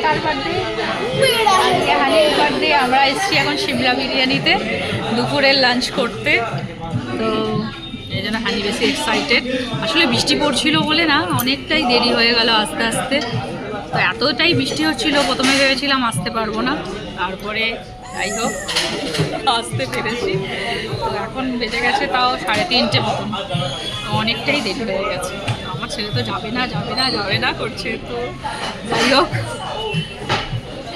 কার birthday? আজকে হানির birthday. আমরা এসেছি এখন সিমলা বিরিয়ানিতে দুপুরের লাঞ্চ করতে। তো এই জন্য হানি বেশি এক্সাইটেড। আসলে বৃষ্টি পড়ছিল বলে না অনেকটাই দেরি হয়ে গেল আসতে আসতে। তো এতটাই বৃষ্টি হচ্ছিল প্রথমে ভেবেছিলাম আসতে পারবো না, তারপরে যাই হোক আসতে পেরেছি। তো এখন বেজে গেছে তাও 3:30 মতন, অনেকটাই দেরি হয়ে গেছে। আমার ছেলে তো যাবে না যাবে না যাবে না করছে। তো যাই হোক,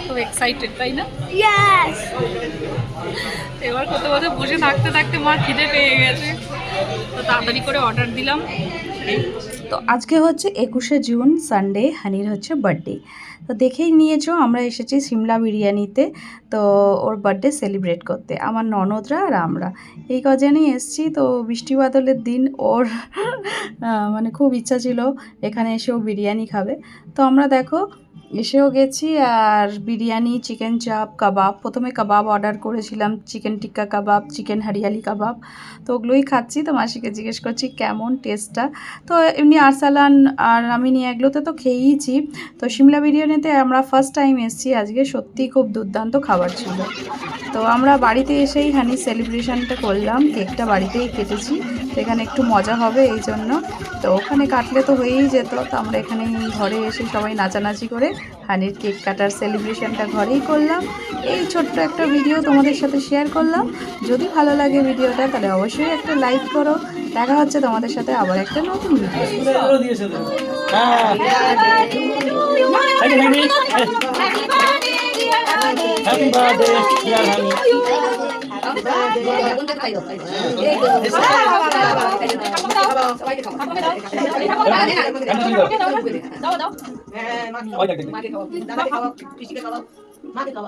তো এক্সাইটেড তাই না? ইয়েস। এবার কত বছর বসে থাকতে থাকতে মা খিদে পেয়ে গেছে, তো তাড়াতাড়ি করে অর্ডার দিলাম। তো আজকে হচ্ছে 21শে জুন, সানডে, হানির হচ্ছে বার্থডে। তো দেখেই নিয়েছো আমরা এসেছি সিমলা বিরিয়ানিতে, তো ওর বার্থডে সেলিব্রেট করতে আমার ননদরা আর আমরা এই কজনই এসেছি। তো বৃষ্টি বাদলের দিন ওর মানে খুব ইচ্ছা ছিল এখানে এসেও বিরিয়ানি খাবে। তো আমরা দেখো এসেও গেছি, আর বিরিয়ানি, চিকেন চাপ, কাবাব, প্রথমে কাবাব অর্ডার করেছিলাম, চিকেন টিক্কা কাবাব, চিকেন হরিয়ালি কাবাব। তো ওগুলোই খাচ্ছি। তো মাসিকে জিজ্ঞেস করছি কেমন টেস্টটা। তো এমনি আরসালান আর আমি নিয়ে এগুলোতে তো খেয়েইছি। তো সিমলা বিরিয়ানিতে আমরা ফার্স্ট টাইম এসেছি আজকে, সত্যিই খুব দুর্দান্ত খাবার ছিল। তো আমরা বাড়িতে এসেই হানি সেলিব্রেশনটা করলাম, কেকটা বাড়িতেই কেটেছি। তো এখানে একটু মজা হবে এই জন্য। তো ওখানে কাটলে তো হয়েই যেত, তো আমরা এখানে ঘরে এসে সবাই নাচানাচি করে হানির কেক কাটার সেলিব্রেশনটা ঘরেই করলাম। এই ছোট্ট একটা ভিডিও তোমাদের সাথে শেয়ার করলাম। যদি ভালো লাগে ভিডিওটা তাহলে অবশ্যই একটা লাইক করো। দেখা হচ্ছে তোমাদের সাথে আবার একটা নতুন video. Happy birthday dear honey. মাকে দাও